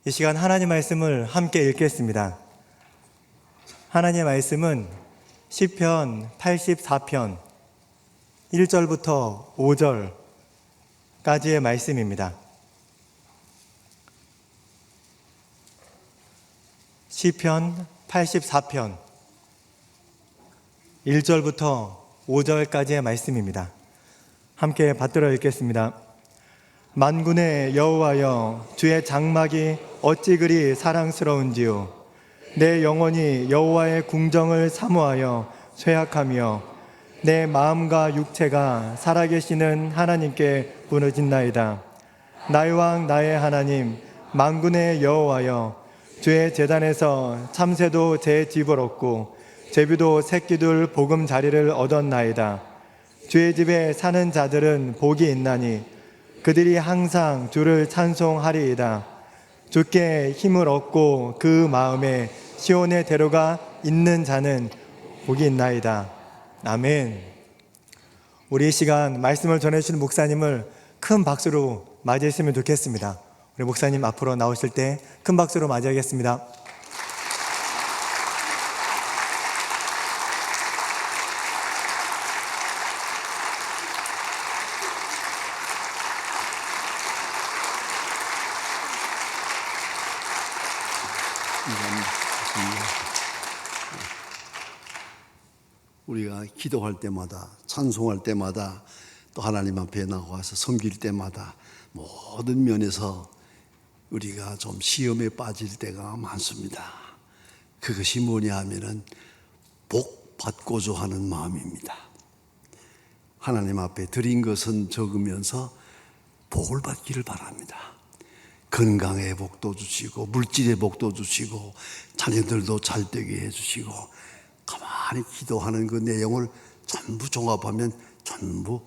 이 시간 하나님 말씀을 함께 읽겠습니다. 하나님의 말씀은 시편 84편 1절부터 5절까지의 말씀입니다. 시편 84편 1절부터 5절까지의 말씀입니다. 함께 받들어 읽겠습니다. 만군의 여호와여, 주의 장막이 어찌 그리 사랑스러운지요. 내 영혼이 여호와의 궁정을 사모하여 쇠약하며 내 마음과 육체가 살아계시는 하나님께 부르짖나이다. 나의 왕 나의 하나님, 만군의 여호와여, 주의 제단에서 참새도 제 집을 얻고 제비도 새끼들 보금자리를 얻었나이다. 주의 집에 사는 자들은 복이 있나니 그들이 항상 주를 찬송하리이다. 주께 힘을 얻고 그 마음에 시온의 대로가 있는 자는 복이 있나이다. 아멘. 우리 이 시간 말씀을 전해주시는 목사님을 큰 박수로 맞이했으면 좋겠습니다. 우리 목사님 앞으로 나오실 때 큰 박수로 맞이하겠습니다. 우리가 기도할 때마다, 찬송할 때마다, 또 하나님 앞에 나와서 섬길 때마다 모든 면에서 우리가 좀 시험에 빠질 때가 많습니다. 그것이 뭐냐 하면은 복 받고자 하는 마음입니다. 하나님 앞에 드린 것은 적으면서 복을 받기를 바랍니다. 건강의 복도 주시고 물질의 복도 주시고 자녀들도 잘 되게 해주시고, 가만히 기도하는 그 내용을 전부 종합하면 전부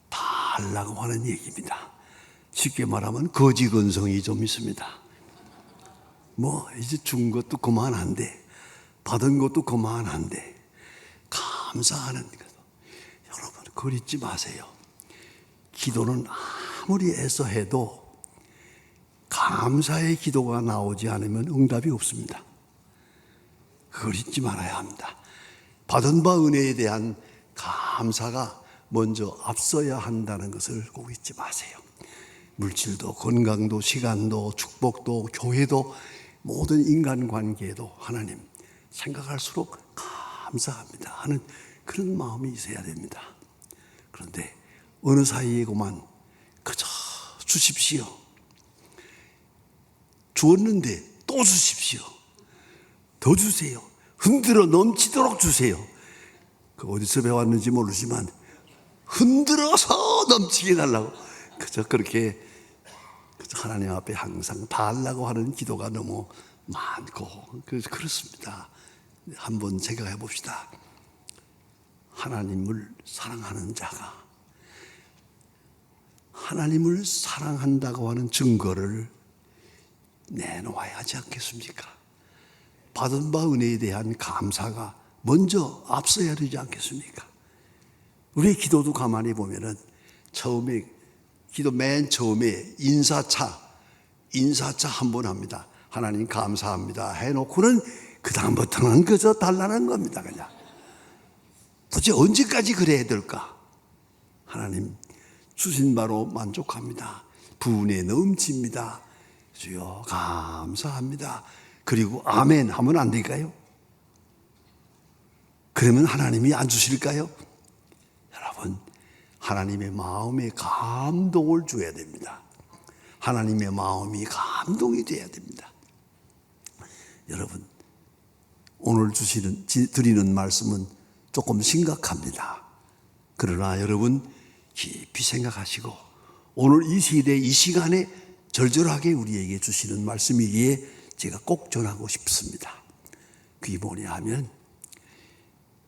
다 하려고 하는 얘기입니다. 쉽게 말하면 거지건성이 좀 있습니다. 이제 준 것도 그만한데, 받은 것도 그만한데, 감사하는 것. 여러분, 그걸 잊지 마세요. 기도는 아무리 애써 해도 감사의 기도가 나오지 않으면 응답이 없습니다. 그걸 잊지 말아야 합니다. 받은 바 은혜에 대한 감사가 먼저 앞서야 한다는 것을 꼭 잊지 마세요. 물질도, 건강도, 시간도, 축복도, 교회도, 모든 인간관계도 하나님 생각할수록 감사합니다 하는 그런 마음이 있어야 됩니다. 그런데 어느 사이에고만 그저 주십시오, 주었는데 또 주십시오, 더 주세요, 흔들어 넘치도록 주세요. 그 어디서 배웠는지 모르지만 흔들어서 넘치게 달라고, 그저 그렇게 하나님 앞에 항상 달라고 하는 기도가 너무 많고, 그래서 그렇습니다. 한번 생각해 봅시다. 하나님을 사랑하는 자가 하나님을 사랑한다고 하는 증거를 내놓아야 하지 않겠습니까? 받은 바 은혜에 대한 감사가 먼저 앞서야 되지 않겠습니까? 우리의 기도도 가만히 보면은 처음에, 기도 맨 처음에 인사차 한번 합니다. 하나님 감사합니다 해놓고는 그 다음부터는 그저 달라는 겁니다. 그냥 도대체 언제까지 그래야 될까? 하나님 주신 바로 만족합니다. 부은혜 넘칩니다. 주여 감사합니다. 그리고 아멘 하면 안 될까요? 그러면 하나님이 안 주실까요? 여러분, 하나님의 마음에 감동을 줘야 됩니다. 하나님의 마음이 감동이 돼야 됩니다. 여러분, 오늘 드리는 말씀은 조금 심각합니다. 그러나 여러분 깊이 생각하시고 오늘 이 시대 이 시간에 절절하게 우리에게 주시는 말씀이기에 제가 꼭 전하고 싶습니다. 그게 뭐냐 하면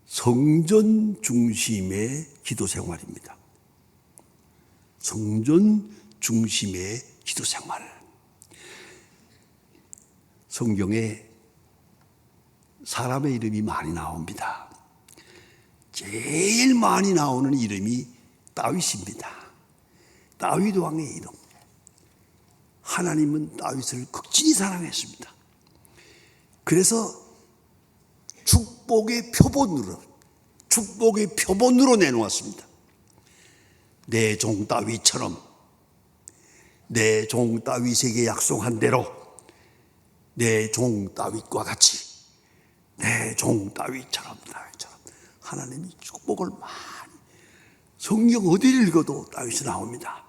성전 중심의 기도 생활입니다. 성전 중심의 기도 생활. 성경에 사람의 이름이 많이 나옵니다. 제일 많이 나오는 이름이 다윗입니다. 다윗 왕의 이름. 하나님은 다윗을 극진히 사랑했습니다. 그래서 축복의 표본으로 내놓았습니다. 내 종 다윗처럼, 내 종 다윗에게 약속한 대로 내 종 다윗과 같이, 내 종 다윗처럼 하나님이 축복을 많이, 성경 어디를 읽어도 다윗이 나옵니다.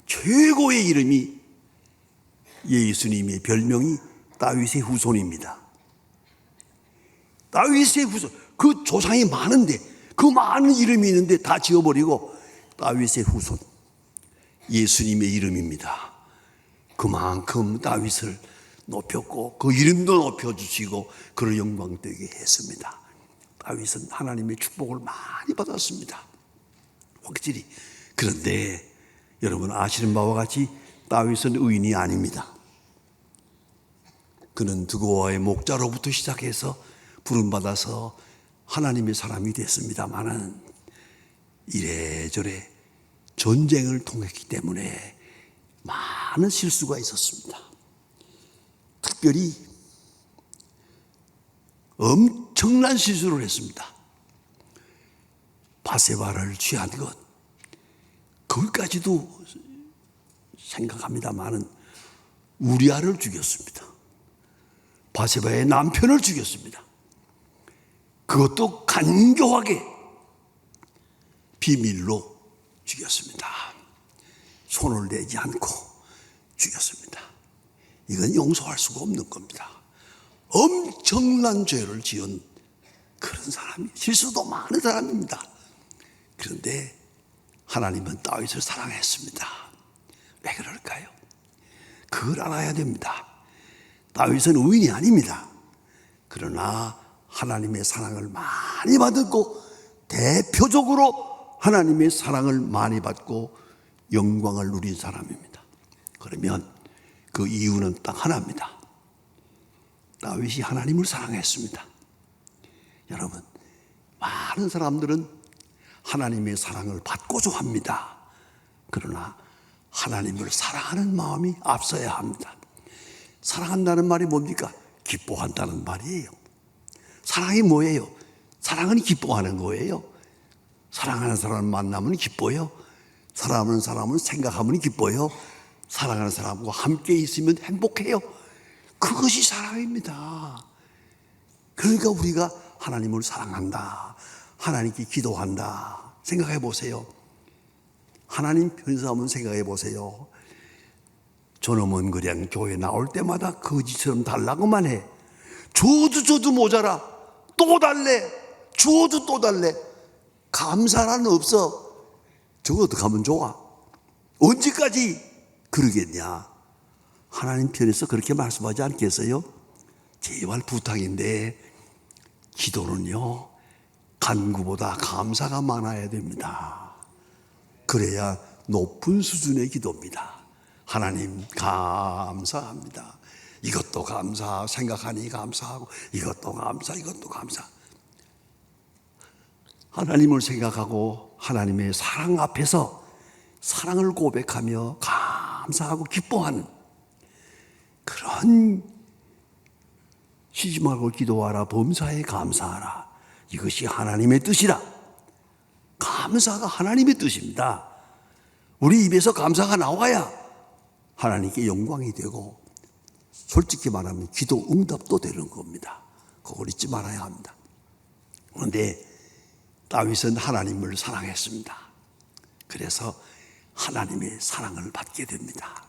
최고의 이름이, 예수님의 별명이 다윗의 후손입니다. 다윗의 후손, 그 조상이 많은데, 그 많은 이름이 있는데 다 지워버리고 다윗의 후손, 예수님의 이름입니다. 그만큼 다윗을 높였고 그 이름도 높여주시고 그를 영광되게 했습니다. 다윗은 하나님의 축복을 많이 받았습니다. 확실히. 그런데 여러분 아시는 바와 같이 다윗은 의인이 아닙니다. 그는 드고아의 목자로부터 시작해서 부름받아서 하나님의 사람이 됐습니다마는 이래저래 전쟁을 통했기 때문에 많은 실수가 있었습니다. 특별히 엄청난 실수를 했습니다. 바세바를 취한 것, 그것까지도 생각합니다마는 우리아를 죽였습니다. 바세바의 남편을 죽였습니다. 그것도 간교하게 비밀로 죽였습니다. 손을 내지 않고 죽였습니다. 이건 용서할 수가 없는 겁니다. 엄청난 죄를 지은 그런 사람이, 실수도 많은 사람입니다. 그런데 하나님은 다윗을 사랑했습니다. 왜 그럴까요? 그걸 알아야 됩니다. 다윗은 의인이 아닙니다. 그러나 하나님의 사랑을 많이 받았고, 대표적으로 하나님의 사랑을 많이 받고 영광을 누린 사람입니다. 그러면 그 이유는 딱 하나입니다. 다윗이 하나님을 사랑했습니다. 여러분, 많은 사람들은 하나님의 사랑을 받고자 합니다. 그러나 하나님을 사랑하는 마음이 앞서야 합니다. 사랑한다는 말이 뭡니까? 기뻐한다는 말이에요. 사랑이 뭐예요? 사랑은 기뻐하는 거예요. 사랑하는 사람을 만나면 기뻐요. 사랑하는 사람을 생각하면 기뻐요. 사랑하는 사람과 함께 있으면 행복해요. 그것이 사랑입니다. 그러니까 우리가 하나님을 사랑한다, 하나님께 기도한다 생각해 보세요. 하나님 편에서 한번 생각해 보세요. 저놈은 그냥 교회 나올 때마다 거지처럼 달라고만 해. 줘도 모자라. 또 달래. 줘도 또 달래. 감사란 없어. 저거 어떻게 하면 좋아? 언제까지 그러겠냐? 하나님 편에서 그렇게 말씀하지 않겠어요? 제발 부탁인데, 기도는요, 간구보다 감사가 많아야 됩니다. 그래야 높은 수준의 기도입니다. 하나님 감사합니다. 이것도 감사, 생각하니 감사하고, 이것도 감사, 이것도 감사. 하나님을 생각하고 하나님의 사랑 앞에서 사랑을 고백하며 감사하고 기뻐하는 그런, 쉬지 말고 기도하라, 범사에 감사하라, 이것이 하나님의 뜻이라. 감사가 하나님의 뜻입니다. 우리 입에서 감사가 나와야 하나님께 영광이 되고, 솔직히 말하면 기도 응답도 되는 겁니다. 그걸 잊지 말아야 합니다. 그런데 다윗은 하나님을 사랑했습니다. 그래서 하나님의 사랑을 받게 됩니다.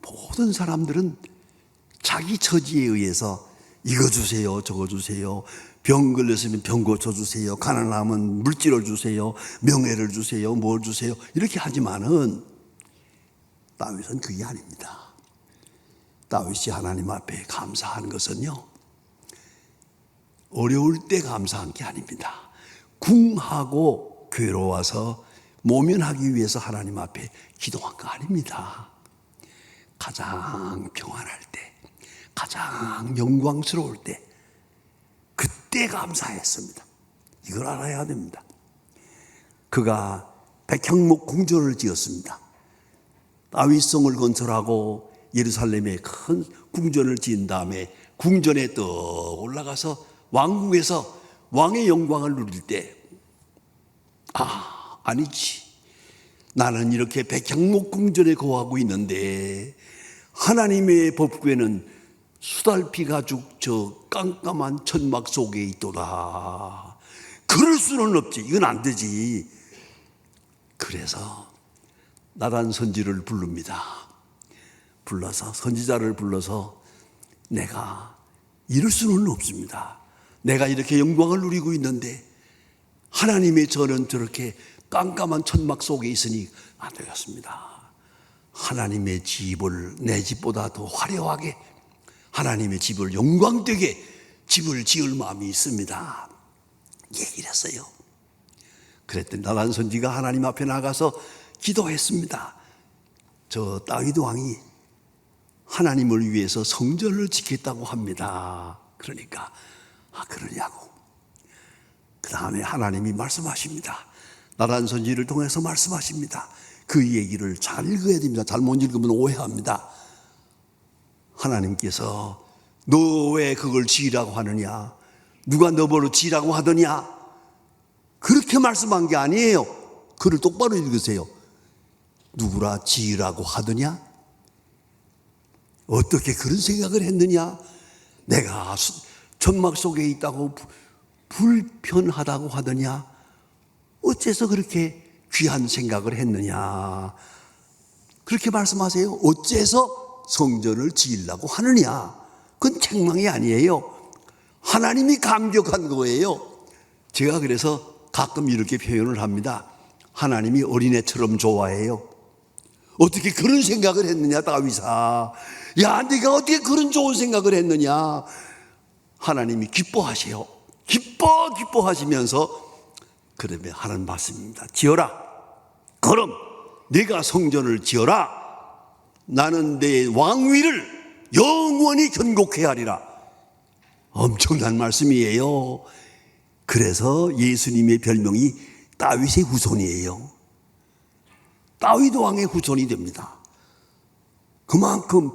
모든 사람들은 자기 처지에 의해서 이거 주세요, 저거 주세요, 병 걸렸으면 병 고쳐주세요, 가난하면 물질을 주세요, 명예를 주세요, 뭘 주세요, 이렇게 하지만은 다윗은 그게 아닙니다. 다윗이 하나님 앞에 감사하는 것은요, 어려울 때 감사한 게 아닙니다. 궁하고 괴로워서 모면하기 위해서 하나님 앞에 기도한 거 아닙니다. 가장 평안할 때, 가장 영광스러울 때, 그때 감사했습니다. 이걸 알아야 됩니다. 그가 백향목 궁전을 지었습니다. 다윗성을 건설하고 예루살렘에 큰 궁전을 지은 다음에 궁전에 떡 올라가서 왕궁에서 왕의 영광을 누릴 때, 아니지. 나는 이렇게 백향목 궁전에 거하고 있는데 하나님의 법궤는 수달피 가죽 저 깜깜한 천막 속에 있도다. 그럴 수는 없지. 이건 안 되지. 그래서 나단 선지를 부릅니다. 불러서, 선지자를 불러서, 내가 이럴 수는 없습니다. 내가 이렇게 영광을 누리고 있는데 하나님의 저는 저렇게 깜깜한 천막 속에 있으니 안 되겠습니다. 하나님의 집을 내 집보다 더 화려하게, 하나님의 집을 영광되게 집을 지을 마음이 있습니다. 얘기를 했어요. 그랬더니 나단 선지가 하나님 앞에 나가서 기도했습니다. 저 다윗 왕이 하나님을 위해서 성전을 짓겠다고 합니다. 그러니까 그러냐고. 그 다음에 하나님이 말씀하십니다. 나단 선지를 통해서 말씀하십니다. 그 얘기를 잘 읽어야 됩니다. 잘못 읽으면 오해합니다. 하나님께서 너 왜 그걸 지으라고 하느냐? 누가 너 뭐로 지으라고 하더냐? 그렇게 말씀한 게 아니에요. 글을 똑바로 읽으세요. 누구라 지으라고 하더냐? 어떻게 그런 생각을 했느냐? 내가 천막 속에 있다고 불편하다고 하더냐? 어째서 그렇게 귀한 생각을 했느냐? 그렇게 말씀하세요. 어째서 성전을 지으려고 하느냐? 그건 책망이 아니에요. 하나님이 감격한 거예요. 제가 그래서 가끔 이렇게 표현을 합니다. 하나님이 어린애처럼 좋아해요. 어떻게 그런 생각을 했느냐, 다윗아. 야, 네가 어떻게 그런 좋은 생각을 했느냐. 하나님이 기뻐하세요. 기뻐하시면서 그러면 하는 말씀입니다. 지어라. 그럼 네가 성전을 지어라. 나는 내 왕위를 영원히 견고케 하리라. 엄청난 말씀이에요. 그래서 예수님의 별명이 다윗의 후손이에요. 다윗 왕의 후손이 됩니다. 그만큼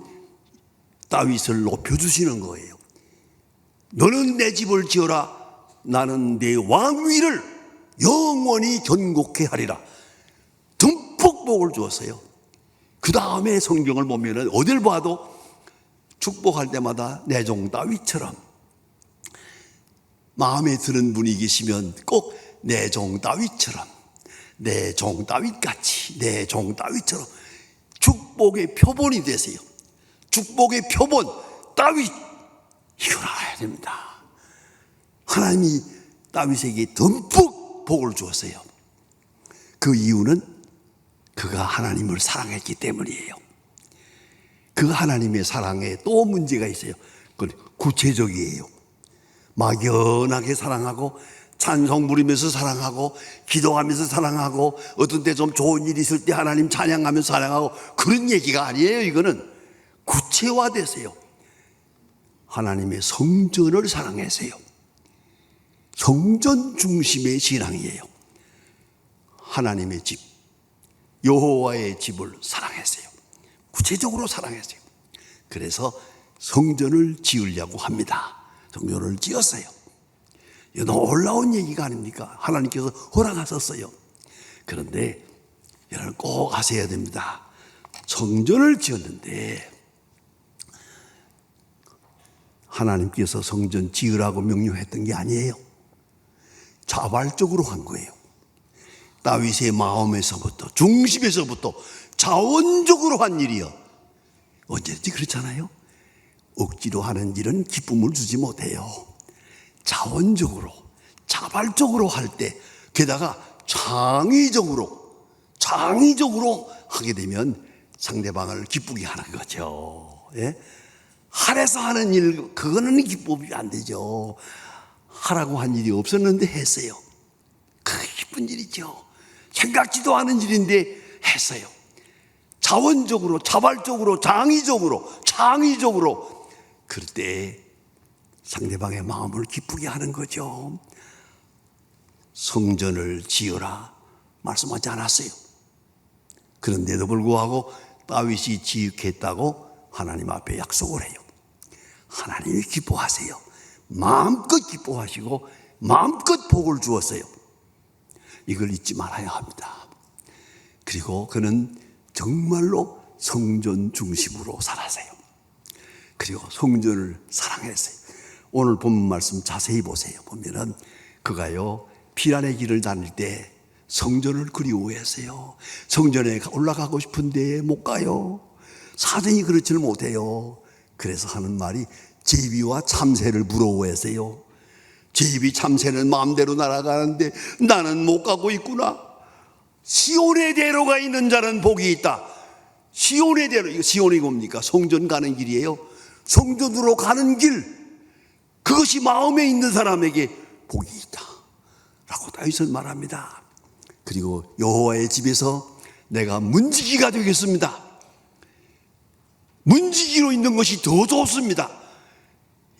다윗을 높여주시는 거예요. 너는 내 집을 지어라. 나는 내 왕위를 영원히 견고케 하리라. 듬뿍 복을 주었어요. 그 다음에 성경을 보면 어딜 봐도 축복할 때마다 내 종 다윗처럼, 마음에 드는 분이 계시면 꼭 내 종 다윗처럼, 내 종 다윗같이, 내 종 다윗처럼 축복의 표본이 되세요. 축복의 표본 다윗, 이걸 알아야 됩니다. 하나님이 다윗에게 듬뿍 복을 주었어요. 그 이유는 그가 하나님을 사랑했기 때문이에요. 그 하나님의 사랑에 또 문제가 있어요. 그건 구체적이에요. 막연하게 사랑하고 찬송 부리면서 사랑하고 기도하면서 사랑하고 어떤 때 좀 좋은 일이 있을 때 하나님 찬양하면서 사랑하고 그런 얘기가 아니에요. 이거는 구체화되세요. 하나님의 성전을 사랑하세요. 성전 중심의 신앙이에요. 하나님의 집, 여호와의 집을 사랑하세요. 구체적으로 사랑하세요. 그래서 성전을 지으려고 합니다. 성전을 지었어요. 이거 놀라운 얘기가 아닙니까? 하나님께서 허락하셨어요. 그런데 여러분 꼭 아셔야 됩니다. 성전을 지었는데 하나님께서 성전 지으라고 명령했던 게 아니에요. 자발적으로 한 거예요. 다윗의 마음에서부터, 중심에서부터 자원적으로 한 일이요. 언제든지 그렇잖아요. 억지로 하는 일은 기쁨을 주지 못해요. 자원적으로, 자발적으로 할 때, 게다가 창의적으로 하게 되면 상대방을 기쁘게 하는 거죠. 예? 하래서 하는 일, 그거는 기쁨이 안 되죠. 하라고 한 일이 없었는데 했어요. 그게 기쁜 일이죠. 생각지도 않은 일인데 했어요. 자원적으로, 자발적으로, 창의적으로 그럴 때 상대방의 마음을 기쁘게 하는 거죠. 성전을 지어라 말씀하지 않았어요. 그런데도 불구하고 다윗이 지으겠다고 하나님 앞에 약속을 해요. 하나님이 기뻐하세요. 마음껏 기뻐하시고 마음껏 복을 주었어요. 이걸 잊지 말아야 합니다. 그리고 그는 정말로 성전 중심으로 살았어요. 그리고 성전을 사랑했어요. 오늘 본문 말씀 자세히 보세요. 보면은 그가요 피란의 길을 다닐 때 성전을 그리워했어요. 성전에 올라가고 싶은데 못 가요. 사정이 그렇지를 못해요. 그래서 하는 말이 제비와 참새를 부러워했어요. 제비 참새는 마음대로 날아가는데 나는 못 가고 있구나. 시온의 대로가 있는 자는 복이 있다. 시온의 대로, 이거 시온이 뭡니까? 성전 가는 길이에요. 성전으로 가는 길, 그것이 마음에 있는 사람에게 복이 있다 라고 다윗은 말합니다. 그리고 여호와의 집에서 내가 문지기가 되겠습니다. 문지기로 있는 것이 더 좋습니다.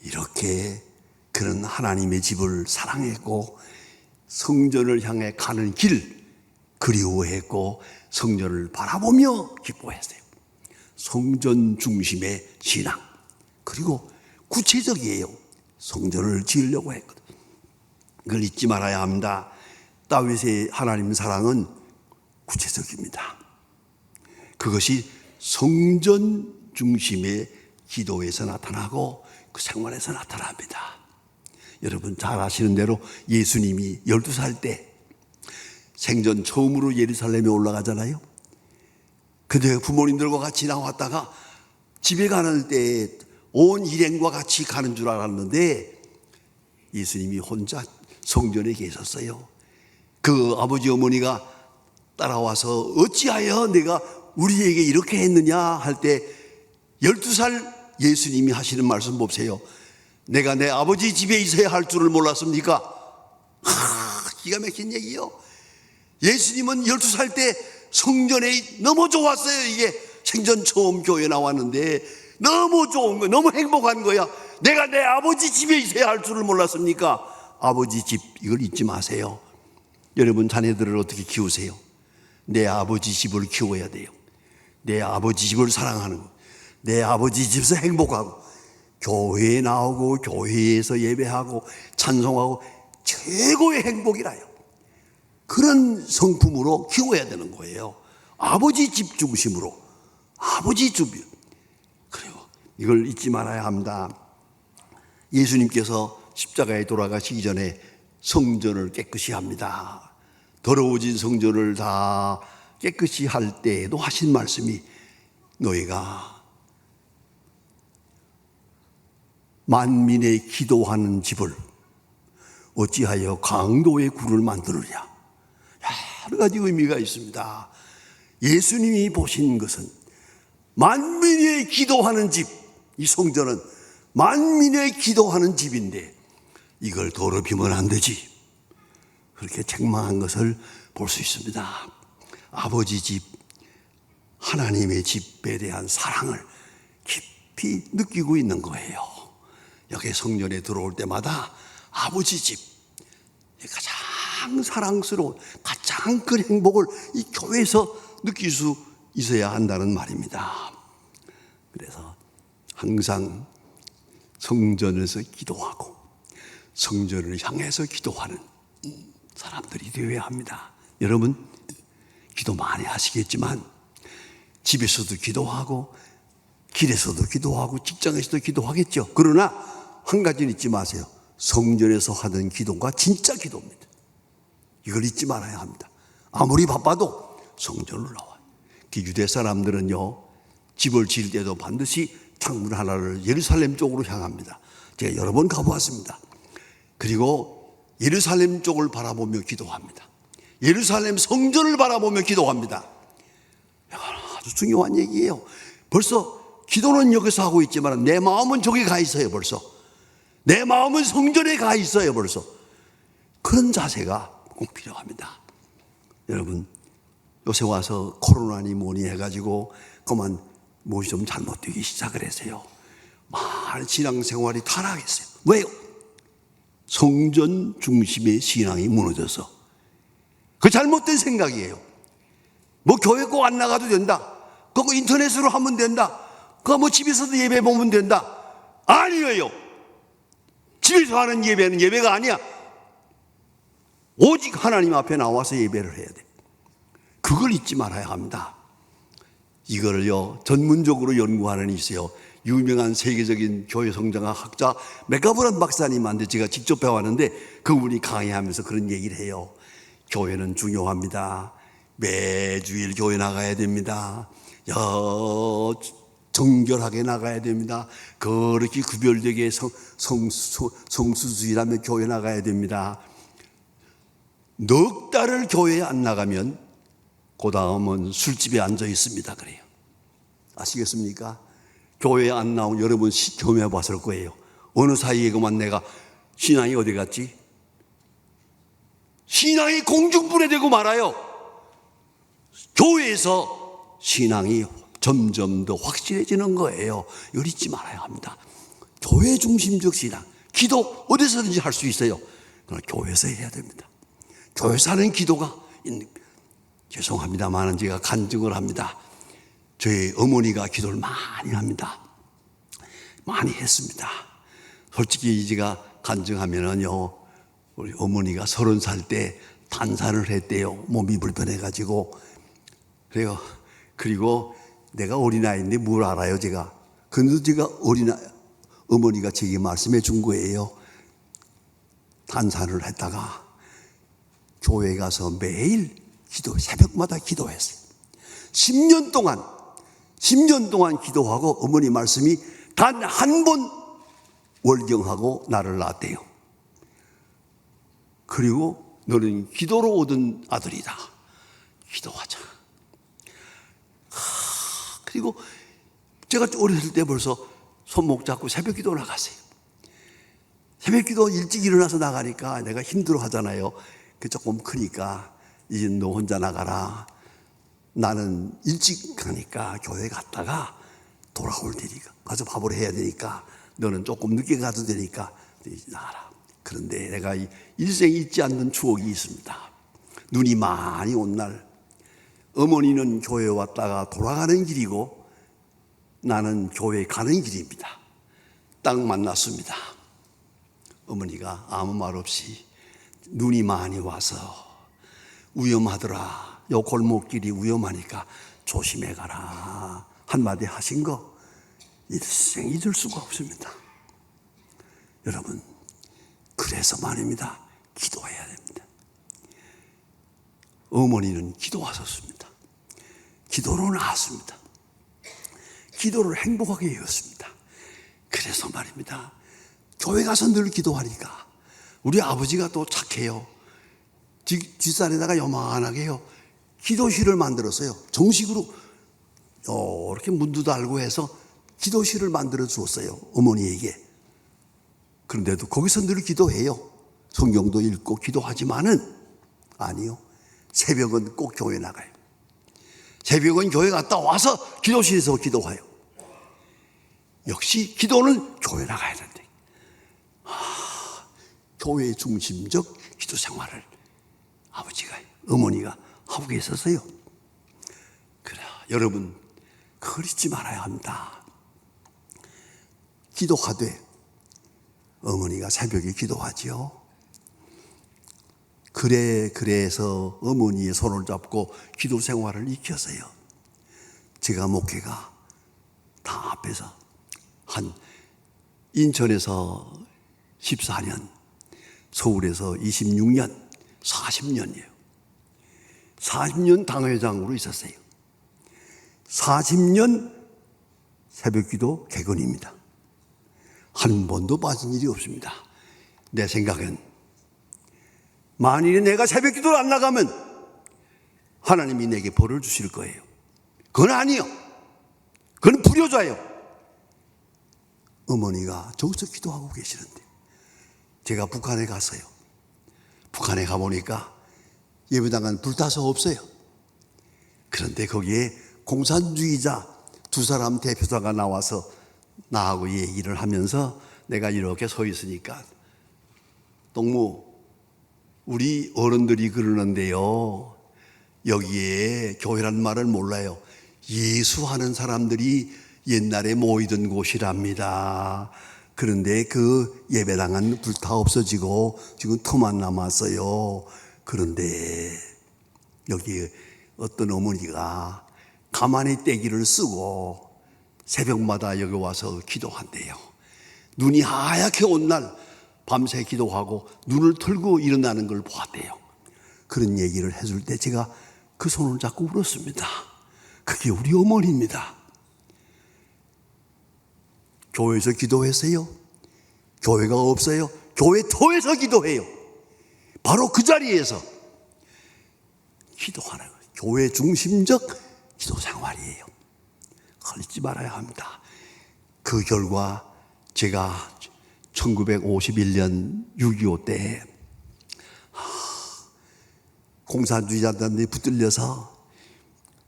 이렇게 그는 하나님의 집을 사랑했고 성전을 향해 가는 길 그리워했고 성전을 바라보며 기뻐했어요. 성전 중심의 신앙. 그리고 구체적이에요. 성전을 지으려고 했거든. 그걸 잊지 말아야 합니다. 다윗의 하나님 사랑은 구체적입니다. 그것이 성전 중심의 기도에서 나타나고 그 생활에서 나타납니다. 여러분 잘 아시는 대로 예수님이 12살 때 생전 처음으로 예루살렘에 올라가잖아요. 그때 부모님들과 같이 나왔다가 집에 가는 때 온 일행과 같이 가는 줄 알았는데 예수님이 혼자 성전에 계셨어요. 그 아버지 어머니가 따라와서 어찌하여 내가 우리에게 이렇게 했느냐 할 때 12살 예수님이 하시는 말씀 보세요. 내가 내 아버지 집에 있어야 할 줄을 몰랐습니까? 기가 막힌 얘기요. 예수님은 12살 때 성전에 너무 좋았어요. 이게 생전 처음 교회 나왔는데 너무 좋은 거야. 너무 행복한 거야. 내가 내 아버지 집에 있어야 할 줄을 몰랐습니까? 아버지 집, 이걸 잊지 마세요. 여러분 자녀들을 어떻게 키우세요? 내 아버지 집을 키워야 돼요. 내 아버지 집을 사랑하는 거. 내 아버지 집에서 행복하고 교회에 나오고 교회에서 예배하고 찬송하고 최고의 행복이라요. 그런 성품으로 키워야 되는 거예요. 아버지 집 중심으로. 아버지 집. 그리고 이걸 잊지 말아야 합니다. 예수님께서 십자가에 돌아가시기 전에 성전을 깨끗이 합니다. 더러워진 성전을 다 깨끗이 할 때에도 하신 말씀이 너희가 만민의 기도하는 집을 어찌하여 강도의 굴을 만드느냐. 여러 가지 의미가 있습니다. 예수님이 보신 것은 만민의 기도하는 집, 이 성전은 만민의 기도하는 집인데 이걸 더럽히면 안 되지. 그렇게 책망한 것을 볼 수 있습니다. 아버지 집, 하나님의 집에 대한 사랑을 깊이 느끼고 있는 거예요. 여기 성전에 들어올 때마다 아버지 집, 가장 사랑스러운, 가장 큰 행복을 이 교회에서 느낄 수 있어야 한다는 말입니다. 그래서 항상 성전에서 기도하고 성전을 향해서 기도하는 사람들이 되어야 합니다. 여러분 기도 많이 하시겠지만 집에서도 기도하고 길에서도 기도하고 직장에서도 기도하겠죠. 그러나 한 가지는 잊지 마세요. 성전에서 하던 기도가 진짜 기도입니다. 이걸 잊지 말아야 합니다. 아무리 바빠도 성전으로 나와요. 유대 사람들은요 집을 지을 때도 반드시 창문 하나를 예루살렘 쪽으로 향합니다. 제가 여러 번 가보았습니다. 그리고 예루살렘 쪽을 바라보며 기도합니다. 예루살렘 성전을 바라보며 기도합니다. 아주 중요한 얘기예요. 벌써 기도는 여기서 하고 있지만 내 마음은 저기 가 있어요. 벌써 내 마음은 성전에 가 있어요. 벌써 그런 자세가 꼭 필요합니다. 여러분 요새 와서 코로나니 뭐니 해가지고 그만 무엇이 좀 잘못되기 시작을 했어요. 많은 신앙생활이 타락했어요. 왜요? 성전 중심의 신앙이 무너져서. 그 잘못된 생각이에요. 뭐 교회 꼭 안 나가도 된다. 그거 인터넷으로 하면 된다. 그거 뭐 집에서도 예배 보면 된다. 아니에요. 집에서 하는 예배는 예배가 아니야. 오직 하나님 앞에 나와서 예배를 해야 돼. 그걸 잊지 말아야 합니다. 이거를요, 전문적으로 연구하는 이 있어요. 유명한 세계적인 교회 성장학 학자 맥가브란 박사님한테 제가 직접 배웠는데 그분이 강의하면서 그런 얘기를 해요. 교회는 중요합니다. 매주일 교회 나가야 됩니다. 정결하게 나가야 됩니다. 그렇게 구별되게 성수주의라면 교회 나가야 됩니다. 넉 달을 교회에 안 나가면 그 다음은 술집에 앉아 있습니다. 그래요. 아시겠습니까? 교회에 안 나오면 여러분 경험해 봤을 거예요. 어느 사이에 그만 내가 신앙이 어디 갔지? 신앙이 공중분해되고 말아요. 교회에서 신앙이 점점 더 확실해지는 거예요. 이걸 잊지 말아야 합니다. 교회 중심적 신앙, 기도 어디서든지 할 수 있어요. 그러나 교회에서 해야 됩니다. 교회에서 하는 기도가 죄송합니다만 제가 간증을 합니다. 저희 어머니가 기도를 많이 합니다. 많이 했습니다. 솔직히 제가 간증하면은요, 우리 어머니가 30살 때 단산을 했대요. 몸이 불편해가지고. 그리고 내가 어린아이인데 뭘 알아요, 제가. 근데 제가 어머니가 제게 말씀해 준 거예요. 단산을 했다가 교회 가서 매일 새벽마다 기도했어요. 10년 동안 기도하고 어머니 말씀이 단 한 번 월경하고 나를 낳았대요. 그리고 너는 기도로 얻은 아들이다. 기도하자. 그리고 제가 어렸을 때 벌써 손목 잡고 새벽 기도 나갔어요. 새벽 기도 일찍 일어나서 나가니까 내가 힘들어 하잖아요. 조금 크니까 이제 너 혼자 나가라. 나는 일찍 가니까 교회 갔다가 돌아올 테니까 가서 밥을 해야 되니까 너는 조금 늦게 가도 되니까 나가라. 그런데 내가 일생에 잊지 않는 추억이 있습니다. 눈이 많이 온 날 어머니는 교회 왔다가 돌아가는 길이고 나는 교회 가는 길입니다. 딱 만났습니다. 어머니가 아무 말 없이 눈이 많이 와서 위험하더라. 요 골목길이 위험하니까 조심해 가라. 한마디 하신 거 일생 잊을 수가 없습니다. 여러분, 그래서 말입니다. 기도해야 됩니다. 어머니는 기도하셨습니다. 기도로 나았습니다. 기도를 행복하게 이었습니다. 그래서 말입니다. 교회 가서 늘 기도하니까 우리 아버지가 또 착해요. 뒷산에다가 요만하게요. 기도실을 만들었어요. 정식으로 이렇게 문도 달고 해서 기도실을 만들어 주었어요. 어머니에게. 그런데도 거기서 늘 기도해요. 성경도 읽고 기도하지만은 아니요. 새벽은 꼭 교회 나가요. 새벽은 교회 갔다 와서 기도실에서 기도해요. 역시 기도는 교회 나가야 된대. 교회 중심적 기도 생활을 어머니가 하고 계셨어요. 그래, 여러분, 그걸 잊지 말아야 합니다. 기도하되 어머니가 새벽에 기도하지요. 그래서 어머니의 손을 잡고 기도 생활을 익혔어요. 제가 목회가 다 앞에서 인천에서 14년, 서울에서 26년, 40년이에요. 40년 당회장으로 있었어요. 40년 새벽기도 객원입니다. 한 번도 빠진 일이 없습니다. 내 생각엔 만일에 내가 새벽기도를 안 나가면 하나님이 내게 벌을 주실 거예요. 그건 아니요. 그건 불효자예요. 어머니가 저기서 기도하고 계시는데 제가 북한에 갔어요. 북한에 가보니까 예배당은 불타서 없어요. 그런데 거기에 공산주의자 두 사람 대표자가 나와서 나하고 얘기를 하면서 내가 이렇게 서 있으니까 동무, 우리 어른들이 그러는데요, 여기에 교회란 말을 몰라요. 예수하는 사람들이 옛날에 모이던 곳이랍니다. 그런데 그 예배당은 불타 없어지고 지금 터만 남았어요. 그런데 여기 어떤 어머니가 가만히 떼기를 쓰고 새벽마다 여기 와서 기도한대요. 눈이 하얗게 온 날 밤새 기도하고 눈을 털고 일어나는 걸 보았대요. 그런 얘기를 해줄 때 제가 그 손을 잡고 울었습니다. 그게 우리 어머니입니다. 교회에서 기도했어요? 교회가 없어요? 교회 터에서 기도해요. 바로 그 자리에서 기도하는 거예요. 교회 중심적 기도 생활이에요. 걸리지 말아야 합니다. 그 결과 제가 1951년 6.25 때 공산주의자들한테 붙들려서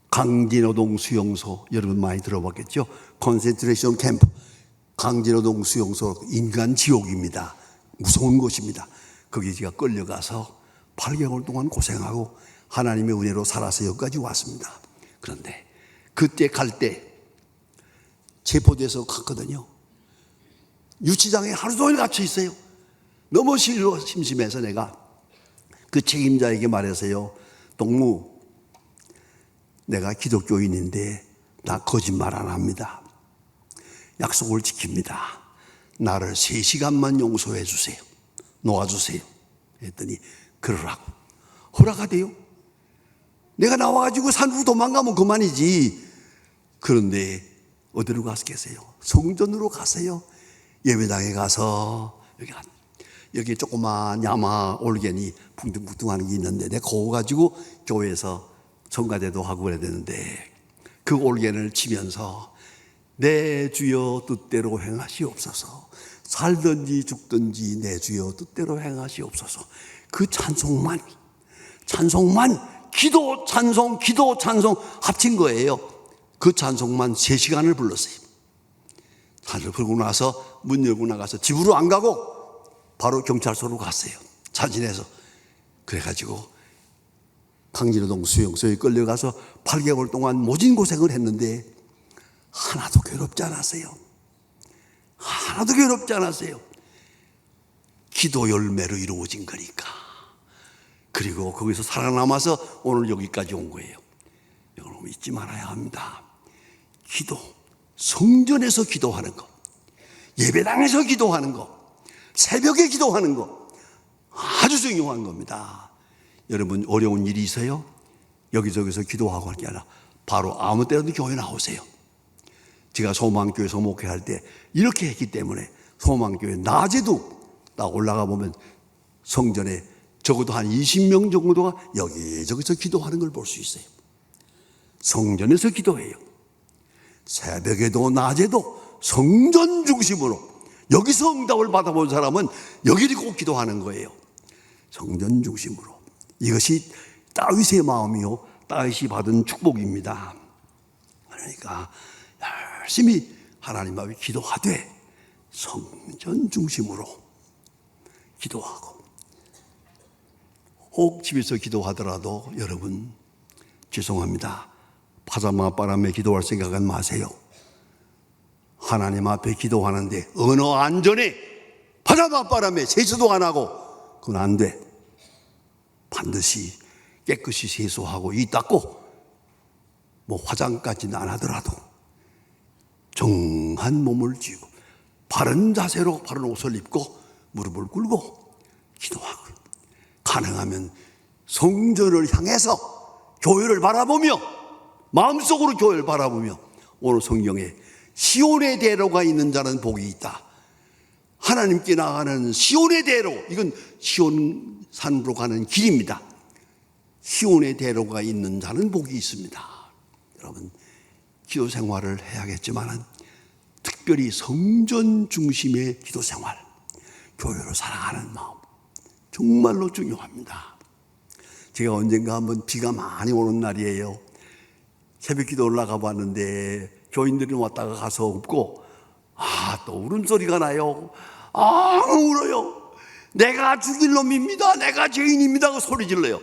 강제노동 수용소, 여러분 많이 들어봤겠죠? 컨센트레이션 캠프, 강제노동 수용소, 인간 지옥입니다. 무서운 곳입니다. 거기 제가 끌려가서 8개월 동안 고생하고 하나님의 은혜로 살아서 여기까지 왔습니다. 그런데 그때 갈 때 체포돼서 갔거든요. 유치장에 하루 종일 갇혀 있어요. 너무 심심해서 내가 그 책임자에게 말해서요, 동무, 내가 기독교인인데 나 거짓말 안 합니다. 약속을 지킵니다. 나를 3시간만 용서해 주세요. 놓아주세요. 했더니 그러라고 허락하대요. 내가 나와가지고 산으로 도망가면 그만이지. 그런데 어디로 갔겠어요? 성전으로 가세요. 예배당에 가서 여기 조그만 야마 올겐이 붕둥붕둥하는 게 있는데 내가 그거 가지고 교회에서 성가대도 하고 그래야 되는데 그 올겐을 치면서 내 주여 뜻대로 행하시옵소서, 살든지 죽든지 내 주여 뜻대로 행하시옵소서. 그 찬송만 기도 찬송 합친 거예요. 그 찬송만 3시간을 불렀어요. 찬송을 부르고 나서 문 열고 나가서 집으로 안 가고 바로 경찰서로 갔어요. 자진해서. 그래가지고 강제노동 수용소에 끌려가서 8개월 동안 모진 고생을 했는데 하나도 괴롭지 않았어요. 하나도 괴롭지 않았어요. 기도 열매로 이루어진 거니까. 그리고 거기서 살아남아서 오늘 여기까지 온 거예요. 여러분 잊지 말아야 합니다. 기도, 성전에서 기도하는 거, 예배당에서 기도하는 거, 새벽에 기도하는 거 아주 중요한 겁니다. 여러분 어려운 일이 있어요? 여기저기서 기도하고 할 게 아니라 바로 아무 때라도 교회 나오세요. 제가 소망교회에서 목회할 때 이렇게 했기 때문에 소망교회 낮에도 딱 올라가 보면 성전에 적어도 한 20명 정도가 여기저기서 기도하는 걸 볼 수 있어요. 성전에서 기도해요. 새벽에도 낮에도 성전 중심으로 여기서 응답을 받아본 사람은 여기를 꼭 기도하는 거예요. 성전 중심으로. 이것이 다윗의 마음이요, 다윗이 받은 축복입니다. 그러니까 열심히 하나님 앞에 기도하되 성전 중심으로 기도하고, 혹 집에서 기도하더라도 여러분 죄송합니다, 파자마 바람에 기도할 생각은 마세요. 하나님 앞에 기도하는데 언어 안전에 파자마 바람에 세수도 안 하고 그건 안 돼. 반드시 깨끗이 세수하고 이 닦고 뭐 화장까지는 안 하더라도 정한 몸을 쥐고 바른 자세로 바른 옷을 입고 무릎을 꿇고 기도하고, 가능하면 성전을 향해서 교회를 바라보며 마음속으로 교회를 바라보며, 오늘 성경에 시온의 대로가 있는 자는 복이 있다. 하나님께 나가는 시온의 대로, 이건 시온 산으로 가는 길입니다. 시온의 대로가 있는 자는 복이 있습니다. 여러분 기도 생활을 해야겠지만 특별히 성전 중심의 기도 생활, 교회를 사랑하는 마음 정말로 중요합니다. 제가 언젠가 한번 비가 많이 오는 날이에요. 새벽 기도 올라가 봤는데 교인들이 왔다가 가서 없고, 또 울음소리가 나요. 울어요. 내가 죽일 놈입니다, 내가 죄인입니다 그 소리 질러요.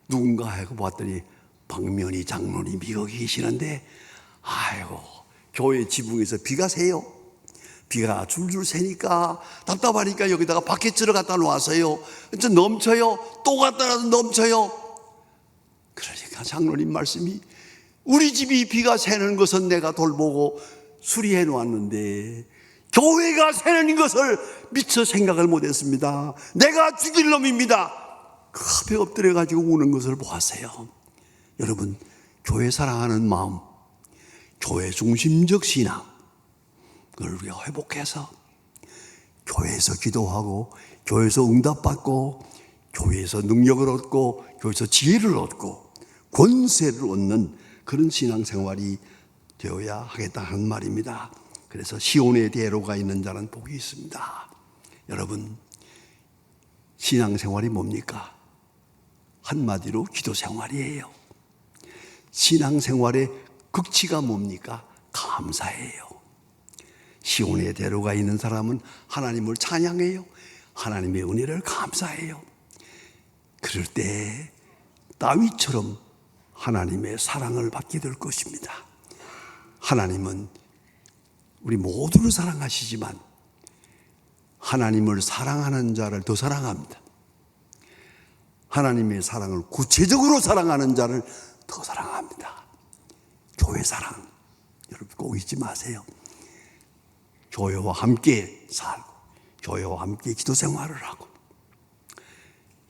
누군가 하고 봤더니 박면희 장로님이 거기 계시는데, 아이고, 교회 지붕에서 비가 새요. 비가 줄줄 새니까 답답하니까 여기다가 바켓을 갖다 놓았어요. 좀 넘쳐요. 또 갖다 놔도 넘쳐요. 그러니까 장로님 말씀이, 우리 집이 비가 새는 것은 내가 돌보고 수리해 놓았는데 교회가 새는 것을 미처 생각을 못했습니다. 내가 죽일 놈입니다. 그 앞에 엎드려 가지고 우는 것을 보았어요. 여러분, 교회 사랑하는 마음, 교회 중심적 신앙, 그걸 우리가 회복해서 교회에서 기도하고, 교회에서 응답받고, 교회에서 능력을 얻고, 교회에서 지혜를 얻고 권세를 얻는 그런 신앙생활이 되어야 하겠다 하는 말입니다. 그래서 시온의 대로가 있는 자는 복이 있습니다. 여러분, 신앙생활이 뭡니까? 한마디로 기도생활이에요. 신앙생활의 극치가 뭡니까? 감사예요. 시온의 대로가 있는 사람은 하나님을 찬양해요. 하나님의 은혜를 감사해요. 그럴 때 다윗처럼 하나님의 사랑을 받게 될 것입니다. 하나님은 우리 모두를 사랑하시지만 하나님을 사랑하는 자를 더 사랑합니다. 하나님의 사랑을 구체적으로 사랑하는 자를 더 사랑합니다. 교회 사랑, 여러분 꼭 잊지 마세요. 교회와 함께 살고, 교회와 함께 기도 생활을 하고,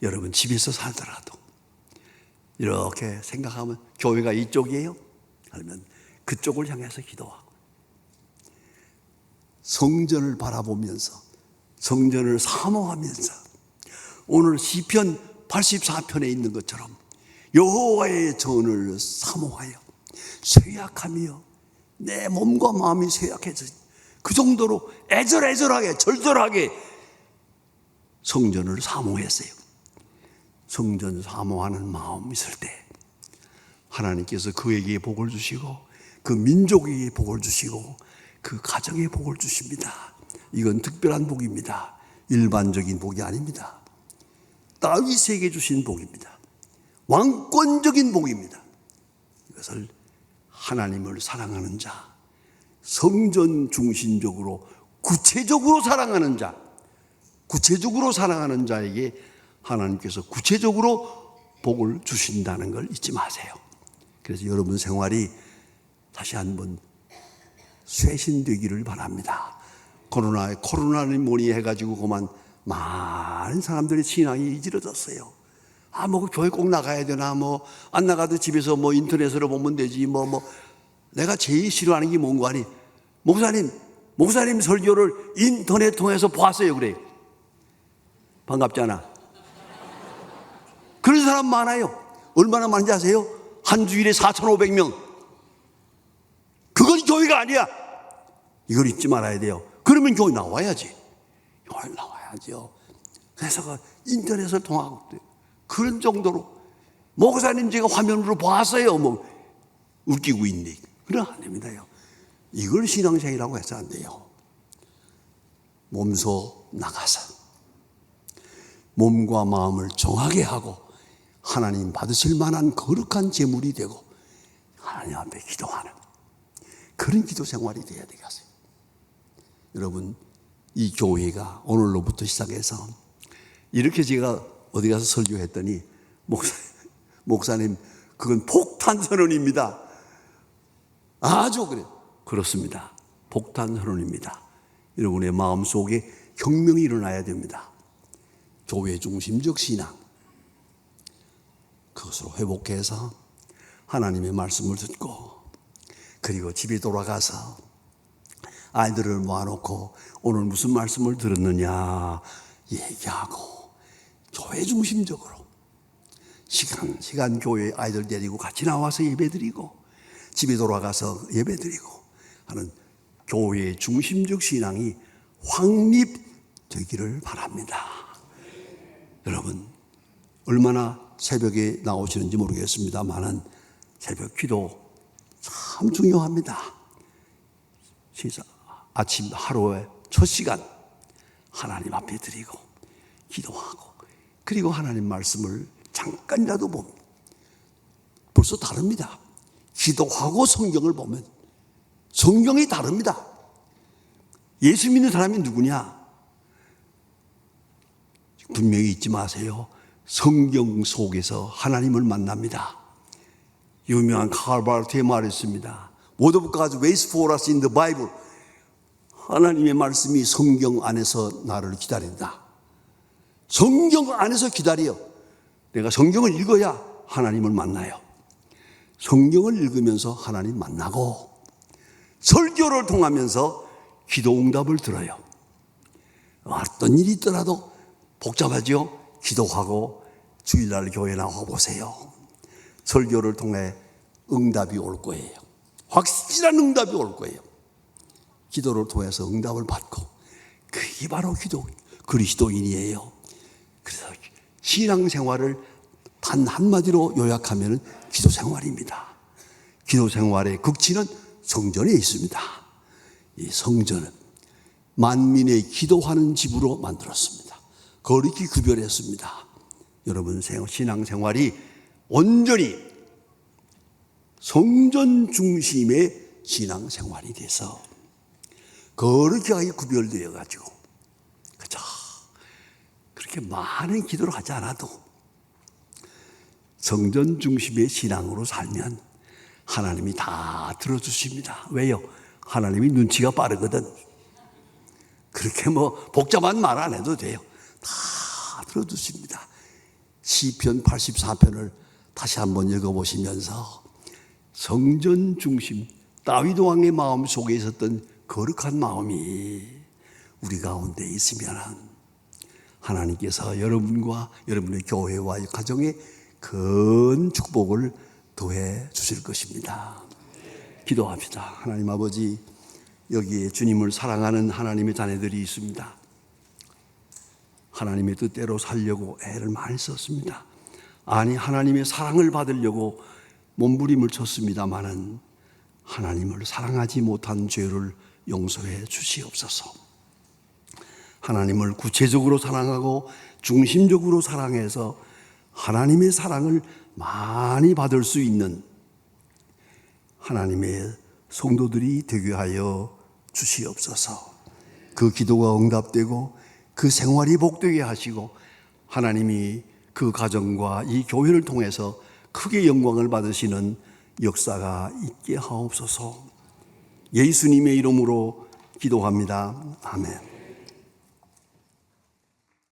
여러분 집에서 살더라도 이렇게 생각하면 교회가 이쪽이에요? 그러면 그쪽을 향해서 기도하고, 성전을 바라보면서, 성전을 사모하면서, 오늘 시편 84편에 있는 것처럼 여호와의 전을 사모하여 쇠약하며 내 몸과 마음이 쇠약해져, 그 정도로 애절애절하게 절절하게 성전을 사모했어요. 성전 사모하는 마음이 있을 때 하나님께서 그에게 복을 주시고, 그 민족에게 복을 주시고, 그 가정에 복을 주십니다. 이건 특별한 복입니다. 일반적인 복이 아닙니다. 다윗에게 주신 복입니다. 왕권적인 복입니다. 이것을 하나님을 사랑하는 자, 성전 중심적으로 구체적으로 사랑하는 자, 구체적으로 사랑하는 자에게 하나님께서 구체적으로 복을 주신다는 걸 잊지 마세요. 그래서 여러분 생활이 다시 한번 쇄신되기를 바랍니다. 코로나를 뭐니 해가지고 그만 많은 사람들의 신앙이 이지러졌어요. 뭐 교회 꼭 나가야 되나, 안 나가도 집에서 인터넷으로 보면 되지, 내가 제일 싫어하는 게 뭔가 하니, 목사님 설교를 인터넷 통해서 봤어요. 그래요. 반갑잖아. 그런 사람 많아요. 얼마나 많은지 아세요? 한 주일에 4,500명. 그건 교회가 아니야. 이걸 잊지 말아야 돼요. 그러면 교회 나와야지. 교회 나와야죠. 그래서 그 인터넷을 통하고 그런 정도로, 목사님 제가 화면으로 봤어요. 웃기고 있네. 그럼 안 됩니다요. 이걸 신앙생이라고 해서 안 돼요. 몸소 나가서 몸과 마음을 정하게 하고 하나님 받으실 만한 거룩한 제물이 되고 하나님 앞에 기도하는 그런 기도 생활이 돼야 되겠어요. 여러분, 이 교회가 오늘로부터 시작해서 이렇게 제가 어디 가서 설교했더니, 목사님 그건 폭탄 선언입니다. 아주 그래요. 그렇습니다. 폭탄 선언입니다. 여러분의 마음속에 혁명이 일어나야 됩니다. 교회 중심적 신앙, 그것으로 회복해서 하나님의 말씀을 듣고, 그리고 집에 돌아가서 아이들을 모아놓고 오늘 무슨 말씀을 들었느냐 얘기하고, 교회 중심적으로 시간 교회 아이들 데리고 같이 나와서 예배드리고 집에 돌아가서 예배드리고 하는 교회 중심적 신앙이 확립되기를 바랍니다. 여러분, 얼마나 새벽에 나오시는지 모르겠습니다만은 새벽 기도 참 중요합니다. 진짜 아침 하루의 첫 시간 하나님 앞에 드리고 기도하고, 그리고 하나님 말씀을 잠깐이라도 봅니다. 벌써 다릅니다. 기도하고 성경을 보면 성경이 다릅니다. 예수 믿는 사람이 누구냐? 분명히 잊지 마세요. 성경 속에서 하나님을 만납니다. 유명한 칼바르트의 말이 있습니다. What of God waits for us in the Bible. 하나님의 말씀이 성경 안에서 나를 기다린다. 성경 안에서 기다려. 내가 성경을 읽어야 하나님을 만나요. 성경을 읽으면서 하나님 만나고 설교를 통하면서 기도 응답을 들어요. 어떤 일이 있더라도 복잡하죠? 기도하고 주일날 교회 나와 보세요. 설교를 통해 응답이 올 거예요. 확실한 응답이 올 거예요. 기도를 통해서 응답을 받고 그게 바로 그리스도인이에요. 그래서 신앙생활을 단 한마디로 요약하면 기도 생활입니다. 기도 생활의 극치는 성전에 있습니다. 이 성전은 만민의 기도하는 집으로 만들었습니다. 거룩히 구별했습니다. 여러분 신앙생활이 온전히 성전 중심의 신앙생활이 돼서 거룩하게 구별되어 가지고 그죠? 그렇게 많은 기도를 하지 않아도 성전 중심의 신앙으로 살면 하나님이 다 들어주십니다. 왜요? 하나님이 눈치가 빠르거든. 그렇게 복잡한 말 안 해도 돼요. 다 들어주십니다. 시편 84편을 다시 한번 읽어보시면서 성전 중심 다윗 왕의 마음 속에 있었던 거룩한 마음이 우리 가운데 있으면 하나님께서 여러분과 여러분의 교회와 가정에 큰 축복을 더해 주실 것입니다. 기도합시다. 하나님 아버지, 여기에 주님을 사랑하는 하나님의 자녀들이 있습니다. 하나님의 뜻대로 살려고 애를 많이 썼습니다. 아니, 하나님의 사랑을 받으려고 몸부림을 쳤습니다마는 하나님을 사랑하지 못한 죄를 용서해 주시옵소서. 하나님을 구체적으로 사랑하고 중심적으로 사랑해서 하나님의 사랑을 많이 받을 수 있는 하나님의 성도들이 되게 하여 주시옵소서. 그 기도가 응답되고 그 생활이 복되게 하시고 하나님이 그 가정과 이 교회를 통해서 크게 영광을 받으시는 역사가 있게 하옵소서. 예수님의 이름으로 기도합니다. 아멘.